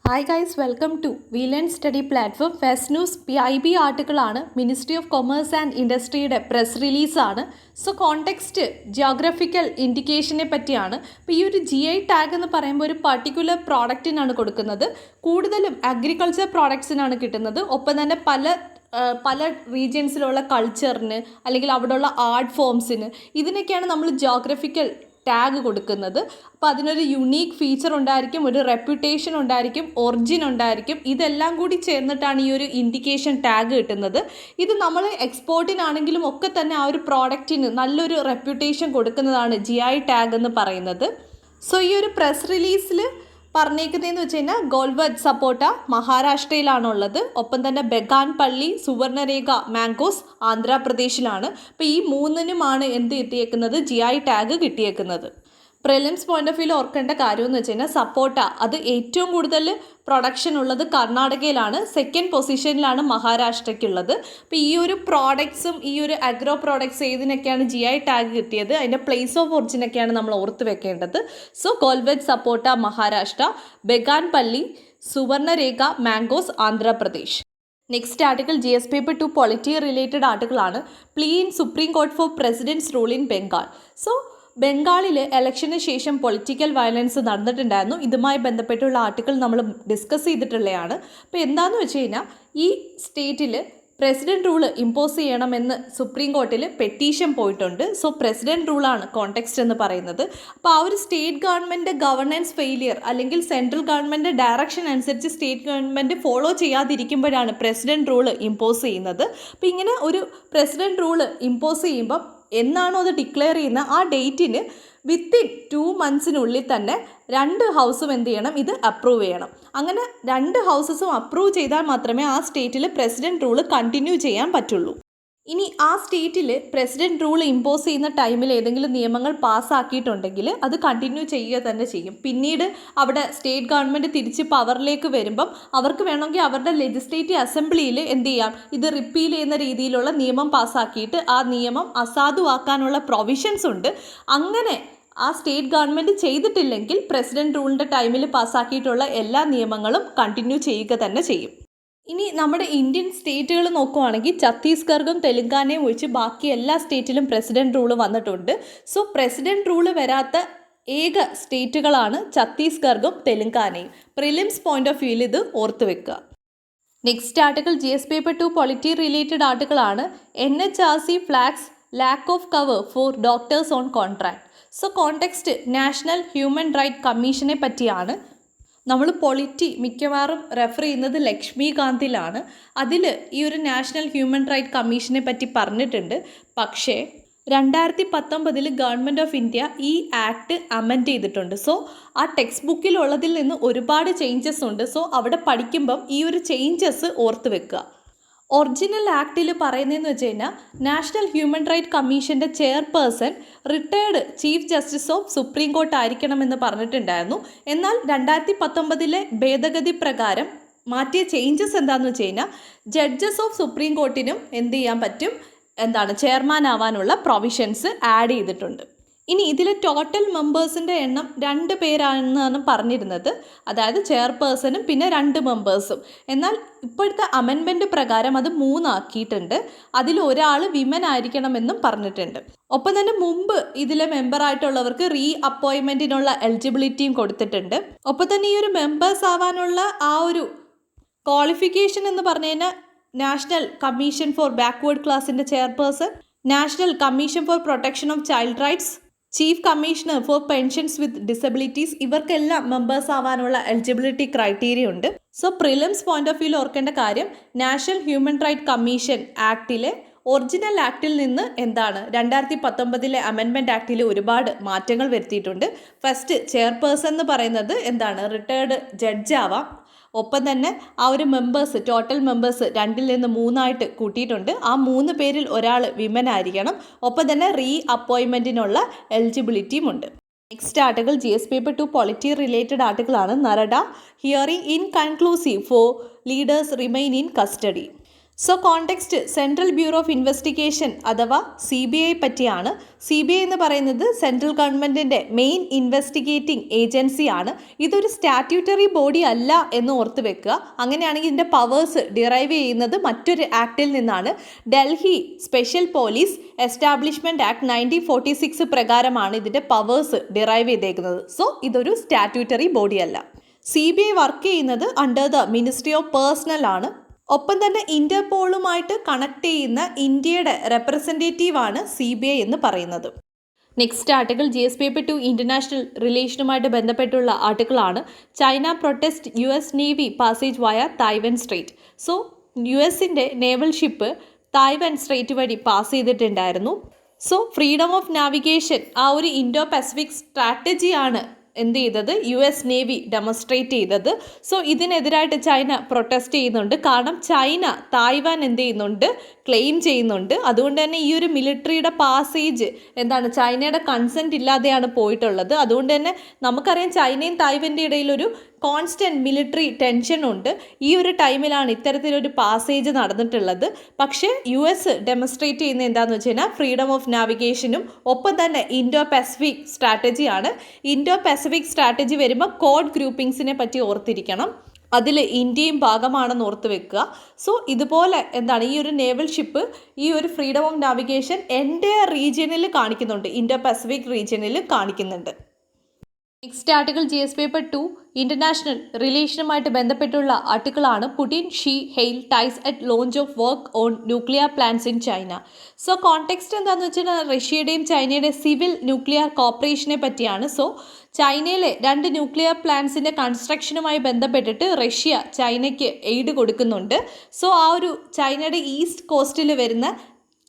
Hi guys, welcome to wheel and study platform. First news PIB ആർട്ടിക്കിളാണ്. Ministry of commerce and ഇൻഡസ്ട്രിയുടെ press റിലീസാണ്. So context geographical ഇൻഡിക്കേഷനെ പറ്റിയാണ്. അപ്പോൾ ഈ ഒരു GI ടാഗ് എന്ന് പറയുമ്പോൾ ഒരു പർട്ടിക്കുലർ പ്രോഡക്റ്റിനാണ് കൊടുക്കുന്നത്. കൂടുതലും അഗ്രികൾച്ചർ പ്രോഡക്ട്സിനാണ് കിട്ടുന്നത്. ഒപ്പം തന്നെ പല റീജിയൻസിലുള്ള കൾച്ചറിന് അല്ലെങ്കിൽ അവിടെയുള്ള ആർട്ട് ഫോംസിന് ഇതിനൊക്കെയാണ് നമ്മൾ ജിയോഗ്രഫിക്കൽ ടാഗ് കൊടുക്കുന്നത്. അപ്പോൾ അതിനൊരു യുണീക്ക് ഫീച്ചർ ഉണ്ടായിരിക്കും, ഒരു റെപ്യൂട്ടേഷൻ ഉണ്ടായിരിക്കും, ഒറിജിൻ ഉണ്ടായിരിക്കും. ഇതെല്ലാം കൂടി ചേർന്നിട്ടാണ് ഈ ഒരു ഇൻഡിക്കേഷൻ ടാഗ് കിട്ടുന്നത്. ഇത് നമ്മൾ എക്സ്പോർട്ടിനാണെങ്കിലും ഒക്കെ തന്നെ ആ ഒരു പ്രോഡക്റ്റിന് നല്ലൊരു റെപ്യൂട്ടേഷൻ കൊടുക്കുന്നതാണ് GI ടാഗ് എന്ന് പറയുന്നത്. സോ ഈ ഒരു പ്രസ് റിലീസിൽ പറഞ്ഞേക്കുന്നതെന്ന് വെച്ച് കഴിഞ്ഞാൽ ഗോൾവറ്റ് സപ്പോട്ട മഹാരാഷ്ട്രയിലാണുള്ളത്. ഒപ്പം തന്നെ ബെഗാൻപള്ളി സുവർണരേഖ മാംഗോസ് ആന്ധ്രാപ്രദേശിലാണ്. അപ്പോൾ ഈ മൂന്നിനുമാണ് എന്ത് കിട്ടിയേക്കുന്നത്, GI ടാഗ് കിട്ടിയേക്കുന്നത്. പ്രിലിംസ് പോയിന്റ് ഓഫ് വ്യൂവിൽ ഓർക്കേണ്ട കാര്യം എന്ന് വെച്ച് കഴിഞ്ഞാൽ സപ്പോട്ട അത് ഏറ്റവും കൂടുതൽ പ്രൊഡക്ഷൻ ഉള്ളത് കർണാടകയിലാണ്. സെക്കൻഡ് പൊസിഷനിലാണ് മഹാരാഷ്ട്രയ്ക്കുള്ളത്. അപ്പോൾ ഈ ഒരു പ്രോഡക്ട്സും ഈ ഒരു അഗ്രോ പ്രോഡക്ട്സ് ഏതിനൊക്കെയാണ് GI ടാഗ് കിട്ടിയത്, അതിൻ്റെ പ്ലേസ് ഓഫ് ഒറിജിനൊക്കെയാണ് നമ്മൾ ഓർത്ത് വെക്കേണ്ടത്. So Gholvad sapota Maharashtra, Banganapalle Suvarnarekha mangoes Andhra Pradesh. Next article GS paper 2 polity related ആർട്ടിക്കിളാണ്. Plea in supreme court for president's rule in Bengal. So ബംഗാളിൽ ഇലക്ഷന് ശേഷം പൊളിറ്റിക്കൽ വയലൻസ് നടന്നിട്ടുണ്ടായിരുന്നു. ഇതുമായി ബന്ധപ്പെട്ടുള്ള ആർട്ടിക്കിൾ നമ്മൾ ഡിസ്കസ് ചെയ്തിട്ടുള്ളതാണ്. അപ്പോൾ എന്താണെന്ന് വെച്ച് കഴിഞ്ഞാൽ ഈ സ്റ്റേറ്റിൽ പ്രസിഡൻറ്റ് റൂള് ഇമ്പോസ് ചെയ്യണമെന്ന് സുപ്രീം കോർട്ടിൽ പെറ്റീഷൻ പോയിട്ടുണ്ട്. സോ പ്രസിഡൻറ്റ് റൂളാണ് കോണ്ടെക്സ്റ്റ് എന്ന് പറയുന്നത്. അപ്പോൾ ആ ഒരു സ്റ്റേറ്റ് ഗവൺമെൻറ് ഗവർണൻസ് ഫെയിലിയർ അല്ലെങ്കിൽ സെൻട്രൽ ഗവൺമെൻറ് ഡയറക്ഷൻ അനുസരിച്ച് സ്റ്റേറ്റ് ഗവൺമെൻറ് ഫോളോ ചെയ്യാതിരിക്കുമ്പോഴാണ് പ്രസിഡൻറ്റ് റൂള് ഇമ്പോസ് ചെയ്യുന്നത്. അപ്പോൾ ഇങ്ങനെ ഒരു പ്രസിഡൻറ്റ് റൂള് ഇമ്പോസ് ചെയ്യുമ്പം എന്നാണോ അത് ഡിക്ലെയർ ചെയ്യുന്ന ആ ഡേറ്റിന് വിത്തിൻ 2 monthsനുള്ളിൽ തന്നെ 2 ഹൗസും എന്ത് ചെയ്യണം, ഇത് അപ്രൂവ് ചെയ്യണം. അങ്ങനെ 2 ഹൗസസും അപ്രൂവ് ചെയ്താൽ മാത്രമേ ആ സ്റ്റേറ്റിൽ പ്രസിഡൻറ്റ് റൂള് കണ്ടിന്യൂ ചെയ്യാൻ പറ്റുള്ളൂ. ഇനി ആ സ്റ്റേറ്റിൽ പ്രസിഡൻറ്റ് റൂൾ ഇമ്പോസ് ചെയ്യുന്ന ടൈമിൽ ഏതെങ്കിലും നിയമങ്ങൾ പാസ്സാക്കിയിട്ടുണ്ടെങ്കിൽ അത് കണ്ടിന്യൂ ചെയ്യുക തന്നെ ചെയ്യും. പിന്നീട് അവിടെ സ്റ്റേറ്റ് ഗവൺമെൻറ് തിരിച്ച് പവറിലേക്ക് വരുമ്പം അവർക്ക് വേണമെങ്കിൽ അവരുടെ ലെജിസ്ലേറ്റീവ് അസംബ്ലിയിൽ എന്ത് ചെയ്യാം, ഇത് റിപ്പീൽ ചെയ്യുന്ന രീതിയിലുള്ള നിയമം പാസ്സാക്കിയിട്ട് ആ നിയമം അസാധുവാക്കാനുള്ള പ്രൊവിഷൻസ് ഉണ്ട്. അങ്ങനെ ആ സ്റ്റേറ്റ് ഗവൺമെൻറ് ചെയ്തിട്ടില്ലെങ്കിൽ പ്രസിഡൻറ്റ് റൂളിൻ്റെ ടൈമിൽ പാസ്സാക്കിയിട്ടുള്ള എല്ലാ നിയമങ്ങളും കണ്ടിന്യൂ ചെയ്യുക തന്നെ ചെയ്യും. ഇനി നമ്മുടെ ഇന്ത്യൻ സ്റ്റേറ്റുകൾ നോക്കുവാണെങ്കിൽ ഛത്തീസ്ഗഡും തെലുങ്കാനയും ഒഴിച്ച് ബാക്കി എല്ലാ സ്റ്റേറ്റിലും പ്രസിഡൻറ്റ് റൂള് വന്നിട്ടുണ്ട്. സോ പ്രസിഡൻറ്റ് റൂള് വരാത്ത ഏക സ്റ്റേറ്റുകളാണ് ഛത്തീസ്ഗഡും തെലുങ്കാനയും. പ്രിലിംസ് പോയിന്റ് ഓഫ് വ്യൂവിൽ ഇത് ഓർത്ത് വെക്കുക. Next article GS paper 2 polity related ആർട്ടിക്കിളാണ്. NHRC flags lack of cover for doctors on contract. So context national human right കമ്മീഷനെ പറ്റിയാണ്. നമ്മൾ പൊളിറ്റി മിക്കവാറും റെഫർ ചെയ്യുന്നത് ലക്ഷ്മികാന്തിലാണ്. അതിൽ ഈ ഒരു നാഷണൽ ഹ്യൂമൻ റൈറ്റ് കമ്മീഷനെ പറ്റി പറഞ്ഞിട്ടുണ്ട്. പക്ഷേ 2019 ഗവൺമെൻറ് ഓഫ് ഇന്ത്യ ഈ ആക്ട് അമെൻഡ് ചെയ്തിട്ടുണ്ട്. സോ ആ ടെക്സ്റ്റ് ബുക്കിലുള്ളതിൽ നിന്ന് ഒരുപാട് ചേഞ്ചസ് ഉണ്ട്. സോ അവിടെ പഠിക്കുമ്പം ഈ ഒരു ചേഞ്ചസ് ഓർത്ത് വെക്കുക. ഒറിജിനൽ ആക്ടിൽ പറയുന്നതെന്ന് വെച്ച് കഴിഞ്ഞാൽ നാഷണൽ ഹ്യൂമൻ റൈറ്റ് കമ്മീഷൻ്റെ chairperson retired chief justice of supreme court ആയിരിക്കണമെന്ന് പറഞ്ഞിട്ടുണ്ടായിരുന്നു. എന്നാൽ 2019 ഭേദഗതി പ്രകാരം മാറ്റിയ ചേഞ്ചസ് എന്താണെന്ന് വെച്ച് കഴിഞ്ഞാൽ ജഡ്ജസ് ഓഫ് സുപ്രീം കോർട്ടിനും എന്ത് ചെയ്യാൻ പറ്റും, ചെയർമാൻ ആവാനുള്ള പ്രൊവിഷൻസ് ആഡ് ചെയ്തിട്ടുണ്ട്. ഇനി ഇതിലെ ടോട്ടൽ മെമ്പേഴ്സിൻ്റെ എണ്ണം 2 പേരാണെന്നാണ് പറഞ്ഞിരുന്നത്. അതായത് ചെയർപേഴ്സണും പിന്നെ 2 മെമ്പേഴ്സും. എന്നാൽ ഇപ്പോഴത്തെ അമെൻമെൻറ്റ് പ്രകാരം അത് 3 ആക്കിയിട്ടുണ്ട്. അതിൽ ഒരാൾ വിമൻ ആയിരിക്കണമെന്നും പറഞ്ഞിട്ടുണ്ട്. ഒപ്പം തന്നെ മുമ്പ് ഇതിലെ മെമ്പറായിട്ടുള്ളവർക്ക് അപ്പോയിൻമെൻറ്റിനുള്ള എലിജിബിലിറ്റിയും കൊടുത്തിട്ടുണ്ട്. ഒപ്പം തന്നെ ഈ ഒരു മെമ്പേഴ്സ് ആവാനുള്ള ആ ഒരു ക്വാളിഫിക്കേഷൻ എന്ന് പറഞ്ഞു കഴിഞ്ഞാൽ നാഷണൽ കമ്മീഷൻ ഫോർ ബാക്ക്വേർഡ് ക്ലാസിൻ്റെ chairperson, national commission for protection of child rights, chief commissioner for pensions with disabilities, ഇവർക്കെല്ലാം മെമ്പേഴ്സ് ആവാനുള്ള എലിജിബിലിറ്റി ക്രൈറ്റീരിയ ഉണ്ട്. സോ പ്രിലിംസ് പോയിന്റ് ഓഫ് വ്യൂവിൽ ഓർക്കേണ്ട കാര്യം നാഷണൽ ഹ്യൂമൻ റൈറ്റ് കമ്മീഷൻ ആക്ടിലെ ഒറിജിനൽ ആക്ടിൽ നിന്ന് 2019 അമെൻമെൻറ്റ് ആക്ടിൽ ഒരുപാട് മാറ്റങ്ങൾ വരുത്തിയിട്ടുണ്ട്. ഫസ്റ്റ് ചെയർപേഴ്സൺ എന്ന് പറയുന്നത് റിട്ടയേർഡ് ജഡ്ജ് ആവാം. ഒപ്പം തന്നെ ആ ഒരു മെമ്പേഴ്സ് ടോട്ടൽ മെമ്പേഴ്സ് 2ൽ നിന്ന് 3 ആയിട്ട് കൂട്ടിയിട്ടുണ്ട്. ആ 3 പേരിൽ ഒരാൾ വിമൻ ആയിരിക്കണം. ഒപ്പം തന്നെ അപ്പോയിൻമെൻറ്റിനുള്ള എലിജിബിലിറ്റിയും ഉണ്ട്. Next article GS paper 2 polity related ആർട്ടിക്കിളാണ്. Narada hearing inconclusive for leaders remain in custody. So context central bureau of investigation അഥവാ CBI പറ്റിയാണ്. CBI എന്ന് പറയുന്നത് സെൻട്രൽ ഗവൺമെൻറ്റിൻ്റെ മെയിൻ ഇൻവെസ്റ്റിഗേറ്റിംഗ് ഏജൻസിയാണ്. ഇതൊരു സ്റ്റാറ്റ്യൂട്ടറി ബോഡി അല്ല എന്ന് ഓർത്ത് വെക്കുക. അങ്ങനെയാണെങ്കിൽ ഇതിൻ്റെ പവേഴ്സ് ഡിറൈവ് ചെയ്യുന്നത് മറ്റൊരു ആക്ടിൽ നിന്നാണ്. Delhi special police establishment act 1946 പ്രകാരമാണ് ഇതിൻ്റെ പവേഴ്സ് ഡിറൈവ് ചെയ്തേക്കുന്നത്. സോ ഇതൊരു സ്റ്റാറ്റ്യൂട്ടറി ബോഡി അല്ല. CBI വർക്ക് ചെയ്യുന്നത് under the ministry of personal ആണ്. ഒപ്പം തന്നെ ഇന്റർപോളുമായിട്ട് കണക്ട് ചെയ്യുന്ന ഇന്ത്യയുടെ റെപ്രസെൻറ്റേറ്റീവാണ് CBI എന്ന് പറയുന്നത്. Next article GS paper 2 international റിലേഷനുമായിട്ട് ബന്ധപ്പെട്ടുള്ള ആർട്ടിക്കിളാണ്. China protest US navy passage via Taiwan strait. So US-ൻ്റെ നേവൽ ഷിപ്പ് തായ്വാൻ സ്ട്രേറ്റ് വഴി പാസ് ചെയ്തിട്ടുണ്ടായിരുന്നു. സോ ഫ്രീഡം ഓഫ് നാവിഗേഷൻ ആ ഒരു ഇൻഡോ പസഫിക് സ്ട്രാറ്റജിയാണ് എന്ത് ചെയ്തത് US നേവി ഡെമോൺസ്ട്രേറ്റ് ചെയ്തത്. സോ ഇതിനെതിരായിട്ട് ചൈന പ്രൊട്ടസ്റ്റ് ചെയ്യുന്നുണ്ട്. കാരണം ചൈന തായ്വാൻ എന്ത് ചെയ്യുന്നുണ്ട്, ക്ലെയിം ചെയ്യുന്നുണ്ട്. അതുകൊണ്ട് തന്നെ ഈ ഒരു മിലിറ്ററിയുടെ പാസേജ് എന്താണ് ചൈനയുടെ കൺസെൻറ്റ് ഇല്ലാതെയാണ് പോയിട്ടുള്ളത്. അതുകൊണ്ട് തന്നെ നമുക്കറിയാം ചൈനയും തായ്വാൻ്റെ ഇടയിലൊരു കോൺസ്റ്റൻറ്റ് മിലിറ്ററി ടെൻഷൻ ഉണ്ട്. ഈ ഒരു ടൈമിലാണ് ഇത്തരത്തിലൊരു പാസേജ് നടന്നിട്ടുള്ളത്. പക്ഷേ US ഡെമോൺസ്ട്രേറ്റ് ചെയ്യുന്നത് എന്താണെന്ന് വെച്ച് കഴിഞ്ഞാൽ ഫ്രീഡം ഓഫ് നാവിഗേഷനും ഒപ്പം തന്നെ ഇൻഡോ പസഫിക് സ്ട്രാറ്റജിയാണ്. ഇൻഡോ പസഫിക് സ്ട്രാറ്റജി വരുമ്പോൾ കോഡ് ഗ്രൂപ്പിംഗ്സിനെ പറ്റി ഓർത്തിരിക്കണം. അതിൽ ഇന്ത്യയും ഭാഗമാണെന്ന് ഓർത്ത് വെക്കുക. സോ ഇതുപോലെ എന്താണ് ഈ ഒരു നേവൽ ഷിപ്പ് ഈ ഒരു ഫ്രീഡം ഓഫ് നാവിഗേഷൻ എൻ്റെ റീജിയനിൽ കാണിക്കുന്നുണ്ട്, ഇൻഡോ പസഫിക് റീജിയനിൽ കാണിക്കുന്നുണ്ട്. Next article GS paper 2 international റിലേഷനുമായിട്ട് ബന്ധപ്പെട്ടുള്ള ആർട്ടിക്കിളാണ്. Putin Xi hail ties at launch of work on nuclear plants in China. So context എന്താണെന്ന് വെച്ചാൽ റഷ്യയുടെയും ചൈനയുടെയും സിവിൽ ന്യൂക്ലിയർ കോപ്പറേഷനെ പറ്റിയാണ്. സോ ചൈനയിലെ 2 ന്യൂക്ലിയർ പ്ലാന്റ്സിൻ്റെ കൺസ്ട്രക്ഷനുമായി ബന്ധപ്പെട്ടിട്ട് റഷ്യ ചൈനയ്ക്ക് എയ്ഡ് കൊടുക്കുന്നുണ്ട്. സോ ആ ഒരു ചൈനയുടെ ഈസ്റ്റ് കോസ്റ്റിൽ വരുന്ന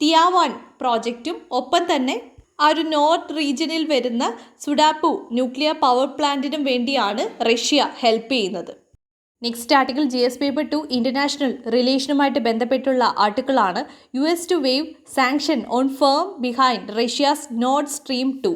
തിയാവാൻ പ്രോജക്റ്റും ഒപ്പം തന്നെ ആ ഒരു നോർത്ത് റീജിയനിൽ വരുന്ന സുഡാപ്പു ന്യൂക്ലിയർ പവർ പ്ലാന്റിനും വേണ്ടിയാണ് റഷ്യ ഹെൽപ്പ് ചെയ്യുന്നത്. Next article GS paper 2 international റിലേഷനുമായിട്ട് ബന്ധപ്പെട്ടുള്ള ആർട്ടിക്കിളാണ്. US to waive sanction on firm behind Russia's Nord Stream 2.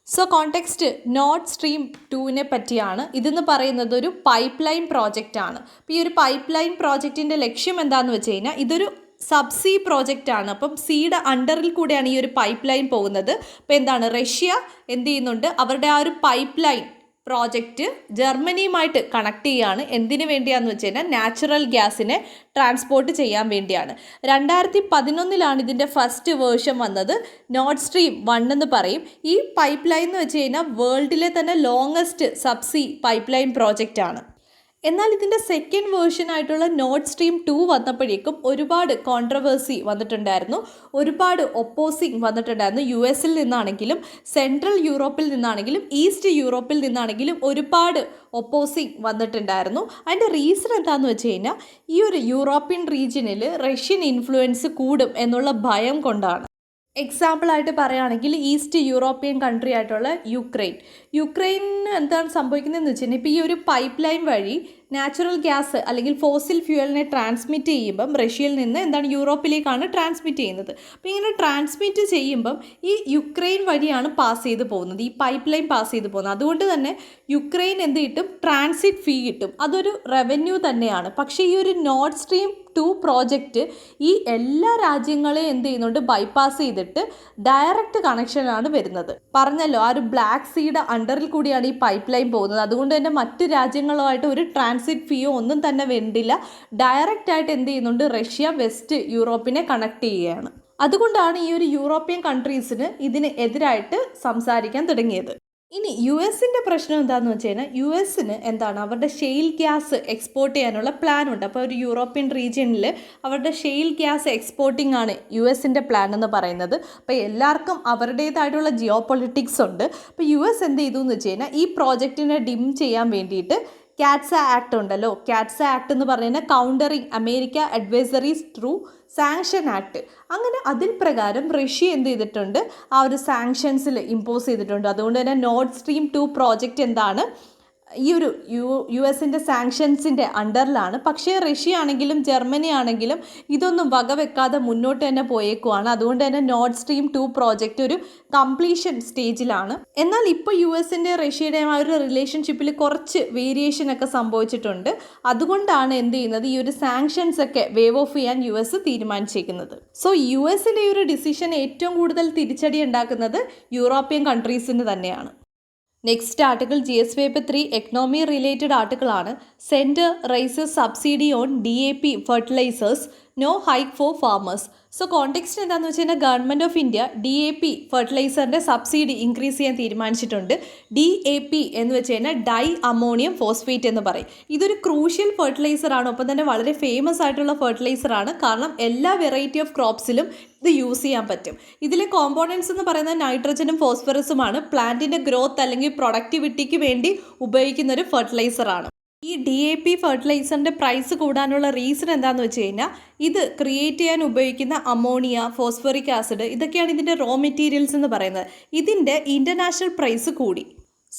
So context Nord Stream 2നെ പറ്റിയാണ്. ഇതെന്ന് പറയുന്നത് ഒരു പൈപ്പ് ലൈൻ പ്രോജക്റ്റാണ്. അപ്പോൾ ഈ ഒരു പൈപ്പ് ലൈൻ പ്രോജക്റ്റിൻ്റെ ലക്ഷ്യം എന്താണെന്ന് വെച്ച് കഴിഞ്ഞാൽ ഇതൊരു സബ്സീ പ്രോജക്റ്റ് ആണ്. അപ്പം സീയുടെ അണ്ടറിൽ കൂടെയാണ് ഈ ഒരു പൈപ്പ് ലൈൻ പോകുന്നത്. അപ്പോൾ എന്താണ് റഷ്യ എന്ത് ചെയ്യുന്നുണ്ട്, അവരുടെ ആ ഒരു പൈപ്പ് ലൈൻ പ്രോജക്റ്റ് ജർമ്മനിയുമായിട്ട് കണക്ട് ചെയ്യുകയാണ്. എന്തിനു വേണ്ടിയാണെന്ന് വെച്ച് കഴിഞ്ഞാൽ നാച്ചുറൽ ഗ്യാസിനെ ട്രാൻസ്പോർട്ട് ചെയ്യാൻ വേണ്ടിയാണ്. 2011 ഇതിൻ്റെ ഫസ്റ്റ് വേർഷൻ വന്നത്. നോർഡ് സ്ട്രീം 1 എന്ന് പറയും. ഈ പൈപ്പ് ലൈൻ എന്ന് വെച്ച് കഴിഞ്ഞാൽ വേൾഡിലെ തന്നെ ലോങ്ങസ്റ്റ് സബ്സീ പൈപ്പ് ലൈൻ പ്രോജക്റ്റ് ആണ്. എന്നാൽ ഇതിൻ്റെ സെക്കൻഡ് വേർഷനായിട്ടുള്ള നോർഡ് സ്ട്രീം 2 വന്നപ്പോഴേക്കും ഒരുപാട് കോൺട്രവേഴ്സി വന്നിട്ടുണ്ടായിരുന്നു, ഒരുപാട് ഒപ്പോസിങ് വന്നിട്ടുണ്ടായിരുന്നു. US-ൽ നിന്നാണെങ്കിലും സെൻട്രൽ യൂറോപ്പിൽ നിന്നാണെങ്കിലും ഈസ്റ്റ് യൂറോപ്പിൽ നിന്നാണെങ്കിലും ഒരുപാട് ഒപ്പോസിങ് വന്നിട്ടുണ്ടായിരുന്നു. അതിൻ്റെ റീസൺ എന്താണെന്ന് വെച്ച് കഴിഞ്ഞാൽ ഈ ഒരു യൂറോപ്യൻ റീജിയനിൽ റഷ്യൻ ഇൻഫ്ലുവൻസ് കൂടും എന്നുള്ള ഭയം കൊണ്ടാണ്. എക്സാമ്പിളായിട്ട് പറയുകയാണെങ്കിൽ ഈസ്റ്റ് യൂറോപ്യൻ കൺട്രി ആയിട്ടുള്ള യുക്രൈനിന് എന്താണ് സംഭവിക്കുന്നതെന്ന് വെച്ച് കഴിഞ്ഞാൽ ഇപ്പോൾ ഈ ഒരു പൈപ്പ് ലൈൻ വഴി നാച്ചുറൽ ഗ്യാസ് അല്ലെങ്കിൽ ഫോസിൽ ഫ്യൂവലിനെ ട്രാൻസ്മിറ്റ് ചെയ്യുമ്പം റഷ്യയിൽ നിന്ന് എന്താണ് യൂറോപ്പിലേക്കാണ് ട്രാൻസ്മിറ്റ് ചെയ്യുന്നത്. അപ്പോൾ ഇങ്ങനെ ട്രാൻസ്മിറ്റ് ചെയ്യുമ്പം ഈ യുക്രൈൻ വഴിയാണ് പാസ് ചെയ്ത് പോകുന്നത്, ഈ പൈപ്പ് ലൈൻ പാസ് ചെയ്ത് പോകുന്നത്. അതുകൊണ്ട് തന്നെ യുക്രൈൻ എന്ത് കിട്ടും, ട്രാൻസിറ്റ് ഫീ കിട്ടും. അതൊരു റവന്യൂ തന്നെയാണ്. പക്ഷേ ഈ ഒരു നോർഡ് സ്ട്രീം 2 പ്രോജക്റ്റ് ഈ എല്ലാ രാജ്യങ്ങളെയും എന്ത് ചെയ്യുന്നുണ്ട്, ബൈപ്പാസ് ചെയ്തിട്ട് ഡയറക്റ്റ് കണക്ഷനാണ് വരുന്നത്. പറഞ്ഞല്ലോ ആ ഒരു ബ്ലാക്ക് സീയുടെ അണ്ടറിൽ കൂടിയാണ് ഈ പൈപ്പ് ലൈൻ പോകുന്നത്. അതുകൊണ്ട് തന്നെ മറ്റ് രാജ്യങ്ങളുമായിട്ട് ഒരു ട്രാൻസിറ്റ് ഫീയോ ഒന്നും തന്നെ വേണ്ടില്ല. ഡയറക്റ്റ് ആയിട്ട് എന്ത് ചെയ്യുന്നുണ്ട്, റഷ്യ വെസ്റ്റ് യൂറോപ്പിനെ കണക്ട് ചെയ്യുകയാണ്. അതുകൊണ്ടാണ് ഈ ഒരു യൂറോപ്യൻ കൺട്രീസിന് ഇതിന് എതിരായിട്ട് സംസാരിക്കാൻ തുടങ്ങിയത്. ഇനി US-ൻ്റെ പ്രശ്നം എന്താണെന്ന് വെച്ച് കഴിഞ്ഞാൽ US-ന് എന്താണ് അവരുടെ ഷെയിൽ ഗ്യാസ് എക്സ്പോർട്ട് ചെയ്യാനുള്ള പ്ലാൻ ഉണ്ട്. അപ്പോൾ ഒരു യൂറോപ്യൻ റീജിയനിൽ അവരുടെ ഷെയിൽ ഗ്യാസ് എക്സ്പോർട്ടിംഗ് ആണ് US-ൻ്റെ പ്ലാൻ എന്ന് പറയുന്നത്. അപ്പോൾ എല്ലാവർക്കും അവരുടേതായിട്ടുള്ള ജിയോ പൊളിറ്റിക്സ് ഉണ്ട്. അപ്പോൾ US എന്ത് ചെയ്തു എന്ന് വെച്ച് കഴിഞ്ഞാൽ ഈ പ്രോജക്റ്റിനെ ഡിം ചെയ്യാൻ വേണ്ടിയിട്ട് കാറ്റ്സ ആക്ട് ഉണ്ടല്ലോ, കാറ്റ്സ ആക്ട് എന്ന് പറയുന്നത് countering America advisories through sanction act. അങ്ങനെ അതിൽ പ്രകാരം റഷ്യ എന്ത് ചെയ്തിട്ടുണ്ട്, ആ ഒരു സാങ്ഷൻസിൽ ഇമ്പോസ് ചെയ്തിട്ടുണ്ട്. അതുകൊണ്ട് തന്നെ നോർഡ് സ്ട്രീം 2 പ്രോജക്റ്റ് എന്താണ് ഈ ഒരു യു എസിൻ്റെ സാങ്ഷൻസിൻ്റെ അണ്ടറിലാണ്. പക്ഷേ റഷ്യ ആണെങ്കിലും ജർമ്മനി ആണെങ്കിലും ഇതൊന്നും വകവെക്കാതെ മുന്നോട്ട് തന്നെ പോയേക്കുവാണ്. അതുകൊണ്ട് തന്നെ നോർഡ് സ്ട്രീം 2 പ്രോജക്റ്റ് ഒരു കംപ്ലീഷൻ സ്റ്റേജിലാണ്. എന്നാൽ ഇപ്പോൾ യു എസിൻ്റെ റഷ്യയുടെയും ആ ഒരു റിലേഷൻഷിപ്പിൽ കുറച്ച് വേരിയേഷനൊക്കെ സംഭവിച്ചിട്ടുണ്ട്. അതുകൊണ്ടാണ് എന്ത് ചെയ്യുന്നത്, ഈ ഒരു സാങ്ഷൻസ് ഒക്കെ വേവ് ഓഫ് ചെയ്യാൻ യു എസ് തീരുമാനിച്ചേക്കുന്നത്. സോ യു എസിൻ്റെ ഈ ഒരു ഡിസിഷൻ ഏറ്റവും കൂടുതൽ തിരിച്ചടി ഉണ്ടാക്കുന്നത് യൂറോപ്യൻ കൺട്രീസിന് തന്നെയാണ്. Next article GS paper 3 economy related ആർട്ടിക്കിളാണ്. Centre raises subsidy on DAP fertilisers, no hike for farmers. So context എന്താണെന്ന് വെച്ച് കഴിഞ്ഞാൽ ഗവൺമെൻറ് ഓഫ് ഇന്ത്യ DAP ഫെർട്ടിലൈസറിൻ്റെ സബ്സിഡി ഇൻക്രീസ് ചെയ്യാൻ തീരുമാനിച്ചിട്ടുണ്ട്. DAP എന്ന് വെച്ച് കഴിഞ്ഞാൽ ഡൈ അമോണിയം ഫോസ്ഫേറ്റ് എന്ന് പറയും. ഇതൊരു ക്രൂഷ്യൽ ഫെർട്ടിലൈസറാണ്, ഒപ്പം തന്നെ വളരെ ഫേമസ് ആയിട്ടുള്ള ഫെർട്ടിലൈസറാണ്. കാരണം എല്ലാ വെറൈറ്റി ഓഫ് ക്രോപ്സിലും ഇത് യൂസ് ചെയ്യാൻ പറ്റും. ഇതിലെ കോമ്പോണൻസ് എന്ന് പറയുന്നത് നൈട്രജനും ഫോസ്ഫറസുമാണ്. പ്ലാന്റിൻ്റെ ഗ്രോത്ത് അല്ലെങ്കിൽ പ്രൊഡക്ടിവിറ്റിക്ക് വേണ്ടി ഉപയോഗിക്കുന്ന ഒരു ഫെർട്ടിലൈസറാണ്. ഈ DAP ഫെർട്ടിലൈസറിൻ്റെ പ്രൈസ് കൂടാനുള്ള റീസൺ എന്താണെന്ന് വെച്ച് കഴിഞ്ഞാൽ ഇത് ക്രിയേറ്റ് ചെയ്യാൻ ഉപയോഗിക്കുന്ന അമോണിയ, ഫോസ്ഫറിക് ആസിഡ്, ഇതൊക്കെയാണ് ഇതിൻ്റെ റോ മെറ്റീരിയൽസ് എന്ന് പറയുന്നത്. ഇതിൻ്റെ ഇൻ്റർനാഷണൽ പ്രൈസ് കൂടി.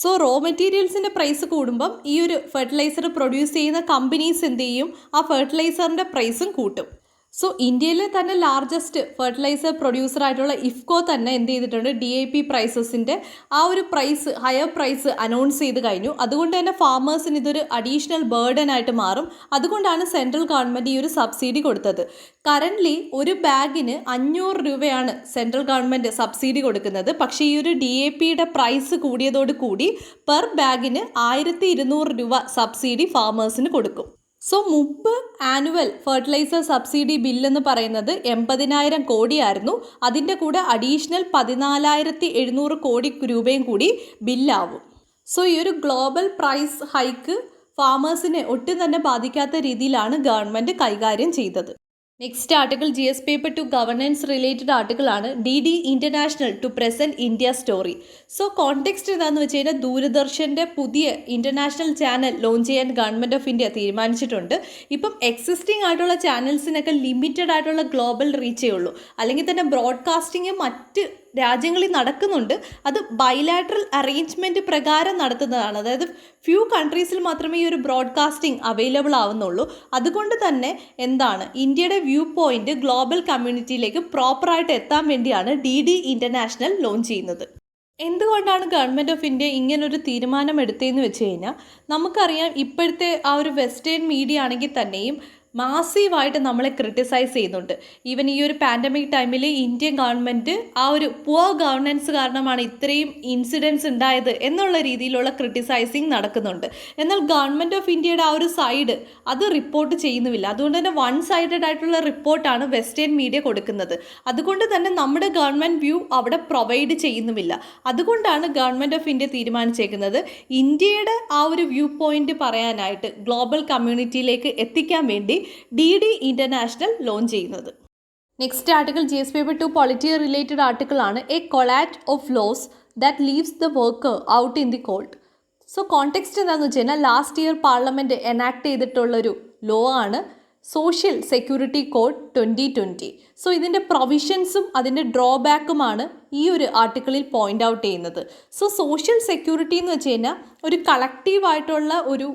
സോ റോ മെറ്റീരിയൽസിൻ്റെ പ്രൈസ് കൂടുമ്പം ഈ ഒരു ഫെർട്ടിലൈസർ പ്രൊഡ്യൂസ് ചെയ്യുന്ന കമ്പനീസ് എന്ത് ചെയ്യും, ആ ഫെർട്ടിലൈസറിൻ്റെ പ്രൈസും കൂട്ടും. സോ ഇന്ത്യയിലെ തന്നെ ലാർജസ്റ്റ് ഫെർട്ടിലൈസർ പ്രൊഡ്യൂസർ ആയിട്ടുള്ള ഇഫ്കോ തന്നെ എന്ത് ചെയ്തിട്ടുണ്ട്, DAP പ്രൈസസിൻ്റെ ആ ഒരു പ്രൈസ്, ഹയർ പ്രൈസ് അനൗൺസ് ചെയ്ത് കഴിഞ്ഞു. അതുകൊണ്ട് തന്നെ ഫാമേഴ്സിന് ഇതൊരു അഡീഷണൽ ബേർഡൻ ആയിട്ട് മാറും. അതുകൊണ്ടാണ് സെൻട്രൽ ഗവൺമെൻറ് ഈ ഒരു സബ്സിഡി കൊടുത്തത്. കറൻ്റ്ലി ഒരു ബാഗിന് 500 രൂപയാണ് സെൻട്രൽ ഗവൺമെൻറ് സബ്സിഡി കൊടുക്കുന്നത്. പക്ഷേ ഈ ഒരു DAPയുടെ പ്രൈസ് കൂടിയതോട് കൂടി പെർ ബാഗിന് 1200 രൂപ സബ്സിഡി ഫാമേഴ്സിന് കൊടുക്കും. സോ മുമ്പ് ആനുവൽ ഫെർട്ടിലൈസർ സബ്സിഡി ബില്ലെന്ന് പറയുന്നത് 80,000 കോടിയായിരുന്നു. അതിൻ്റെ കൂടെ അഡീഷണൽ 14,700 കോടി രൂപയും കൂടി ബില്ലാവും. സോ ഈ ഒരു ഗ്ലോബൽ പ്രൈസ് ഹൈക്ക് ഫാമേഴ്സിനെ ഒട്ടും തന്നെ ബാധിക്കാത്ത രീതിയിലാണ് ഗവൺമെൻറ് കൈകാര്യം ചെയ്തത്. Next article GS paper 2 governance related ആർട്ടിക്കിളാണ്. DD international to present India story. So context എന്താണെന്ന് വെച്ച് കഴിഞ്ഞാൽ ദൂരദർശൻ്റെ പുതിയ ഇൻ്റർനാഷണൽ ചാനൽ ലോഞ്ച് ചെയ്യാൻ ഗവൺമെൻറ് ഓഫ് ഇന്ത്യ തീരുമാനിച്ചിട്ടുണ്ട്. ഇപ്പം എക്സിസ്റ്റിംഗ് ആയിട്ടുള്ള ചാനൽസിനൊക്കെ ലിമിറ്റഡ് ആയിട്ടുള്ള ഗ്ലോബൽ റീച്ചേ ഉള്ളൂ. അല്ലെങ്കിൽ തന്നെ ബ്രോഡ്കാസ്റ്റിംഗ് മറ്റ് രാജ്യങ്ങളിൽ നടക്കുന്നുണ്ട്. അത് ബൈലാറ്ററൽ അറേഞ്ച്മെൻറ്റ് പ്രകാരം നടത്തുന്നതാണ്. അതായത് ഫ്യൂ കൺട്രീസിൽ മാത്രമേ ഈ ഒരു ബ്രോഡ്കാസ്റ്റിംഗ് അവൈലബിൾ ആവുന്നുള്ളൂ. അതുകൊണ്ട് തന്നെ എന്താണ്, ഇന്ത്യയുടെ വ്യൂ പോയിന്റ് ഗ്ലോബൽ കമ്മ്യൂണിറ്റിയിലേക്ക് പ്രോപ്പറായിട്ട് എത്താൻ വേണ്ടിയാണ് DD ഇൻ്റർനാഷണൽ ലോഞ്ച് ചെയ്യുന്നത്. എന്തുകൊണ്ടാണ് ഗവൺമെൻറ് ഓഫ് ഇന്ത്യ ഇങ്ങനൊരു തീരുമാനം എടുത്തതെന്ന് വെച്ച് കഴിഞ്ഞാൽ നമുക്കറിയാം, ഇപ്പോഴത്തെ ആ ഒരു വെസ്റ്റേൺ മീഡിയ ആണെങ്കിൽ തന്നെയും മാസീവായിട്ട് നമ്മളെ ക്രിട്ടിസൈസ് ചെയ്യുന്നുണ്ട്. ഈവൻ ഈ ഒരു പാൻഡമിക് ടൈമിൽ ഇന്ത്യൻ ഗവൺമെൻറ് ആ ഒരു പുവർ ഗവർണൻസ് കാരണമാണ് ഇത്രയും ഇൻസിഡൻസ് ഉണ്ടായത് എന്നുള്ള രീതിയിലുള്ള ക്രിട്ടിസൈസിങ് നടക്കുന്നുണ്ട്. എന്നാൽ ഗവൺമെൻറ് ഓഫ് ഇന്ത്യയുടെ ആ ഒരു സൈഡ് അത് റിപ്പോർട്ട് ചെയ്യുന്നുമില്ല. അതുകൊണ്ട് തന്നെ വൺ സൈഡഡ് ആയിട്ടുള്ള റിപ്പോർട്ടാണ് വെസ്റ്റേൺ മീഡിയ കൊടുക്കുന്നത്. അതുകൊണ്ട് തന്നെ നമ്മുടെ ഗവൺമെൻറ് വ്യൂ അവിടെ പ്രൊവൈഡ് ചെയ്യുന്നുമില്ല. അതുകൊണ്ടാണ് ഗവൺമെൻറ് ഓഫ് ഇന്ത്യ തീരുമാനിച്ചേക്കുന്നത് ഇന്ത്യയുടെ ആ ഒരു വ്യൂ പോയിന്റ് പറയാനായിട്ട് ഗ്ലോബൽ കമ്മ്യൂണിറ്റിയിലേക്ക് എത്തിക്കാൻ വേണ്ടി DD ഇൻ്റർനാഷണൽ ലോഞ്ച് ചെയ്യുന്നത്. Next article GS paper 2 polity related ആർട്ടിക്കിളാണ്. A collate of laws that leaves the worker out in the cold. So context എന്താണെന്ന് വെച്ച് കഴിഞ്ഞാൽ ലാസ്റ്റ് ഇയർ പാർലമെൻറ്റ് എനാക്ട് ചെയ്തിട്ടുള്ളൊരു ലോ ആണ് സോഷ്യൽ സെക്യൂരിറ്റി കോഡ് 2020. സോ ഇതിൻ്റെ പ്രൊവിഷൻസും അതിൻ്റെ ഡ്രോബാക്കുമാണ് ഈ ഒരു ആർട്ടിക്കിളിൽ പോയിൻ്റ് ഔട്ട് ചെയ്യുന്നത്. സോ സോഷ്യൽ സെക്യൂരിറ്റി എന്ന് വെച്ച് കഴിഞ്ഞാൽ ഒരു കളക്റ്റീവായിട്ടുള്ള ഒരു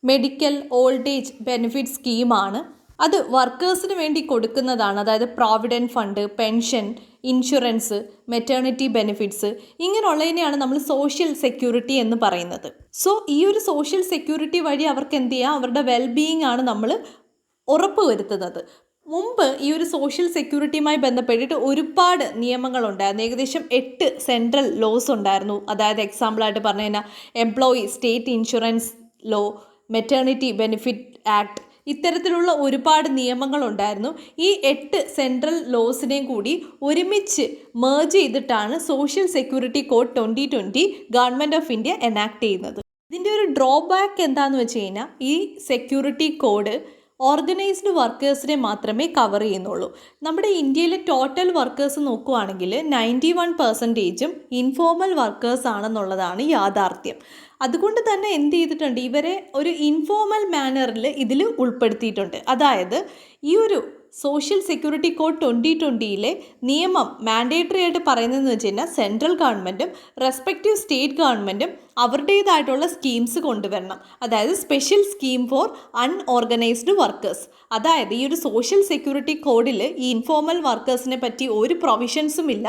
മെഡിക്കൽ ഓൾഡ് ഏജ് ബെനിഫിറ്റ് സ്കീമാണ്. അത് വർക്കേഴ്സിന് വേണ്ടി കൊടുക്കുന്നതാണ്. അതായത് provident fund, pension, insurance, maternity benefits, ഇങ്ങനെയുള്ളതിനെയാണ് നമ്മൾ സോഷ്യൽ സെക്യൂരിറ്റി എന്ന് പറയുന്നത്. സോ ഈ ഒരു സോഷ്യൽ സെക്യൂരിറ്റി വഴി അവർക്ക് എന്ത് ചെയ്യാം, അവരുടെ വെൽബീയിങ് ആണ് നമ്മൾ ഉറപ്പ് വരുത്തുന്നത്. മുമ്പ് ഈ ഒരു സോഷ്യൽ സെക്യൂരിറ്റിയുമായി ബന്ധപ്പെട്ടിട്ട് ഒരുപാട് നിയമങ്ങളുണ്ടായിരുന്നു. ഏകദേശം 8 സെൻട്രൽ ലോസ് ഉണ്ടായിരുന്നു. അതായത് എക്സാമ്പിളായിട്ട് പറഞ്ഞു കഴിഞ്ഞാൽ employee state insurance law, maternity benefit act, ഇത്തരത്തിലുള്ള ഒരുപാട് നിയമങ്ങളുണ്ടായിരുന്നു. ഈ 8 സെൻട്രൽ ലോസിനെയും കൂടി ഒരുമിച്ച് മേർജ് ചെയ്തിട്ടാണ് social security code 2020 government of India enact ചെയ്യുന്നത്. ഇതിൻ്റെ ഒരു ഡ്രോബാക്ക് എന്താണെന്ന് വെച്ച് കഴിഞ്ഞാൽ ഈ സെക്യൂരിറ്റി കോഡ് ഓർഗനൈസ്ഡ് വർക്കേഴ്സിനെ മാത്രമേ കവർ ചെയ്യുന്നുള്ളൂ. നമ്മുടെ ഇന്ത്യയിലെ ടോട്ടൽ വർക്കേഴ്സ് നോക്കുകയാണെങ്കിൽ 91% ഇൻഫോർമൽ വർക്കേഴ്സ് ആണെന്നുള്ളതാണ് യാഥാർത്ഥ്യം. അതുകൊണ്ട് തന്നെ എന്ത് ചെയ്തിട്ടുണ്ട്, ഇവരെ ഒരു ഇൻഫോർമൽ മാനറിൽ ഇതിൽ ഉൾപ്പെടുത്തിയിട്ടുണ്ട്. അതായത് ഈ ഒരു സോഷ്യൽ സെക്യൂരിറ്റി കോഡ് 2020 നിയമം മാൻഡേറ്ററി ആയിട്ട് പറയുന്നതെന്ന് വെച്ച് കഴിഞ്ഞാൽ സെൻട്രൽ ഗവൺമെൻറ്റും റെസ്പെക്റ്റീവ് സ്റ്റേറ്റ് ഗവൺമെൻറ്റും അവരുടേതായിട്ടുള്ള സ്കീംസ് കൊണ്ടുവരണം. അതായത് special scheme for unorganised workers. അതായത് ഈ ഒരു സോഷ്യൽ സെക്യൂരിറ്റി കോഡിൽ ഈ ഇൻഫോർമൽ വർക്കേഴ്സിനെ പറ്റി ഒരു പ്രൊവിഷൻസും ഇല്ല.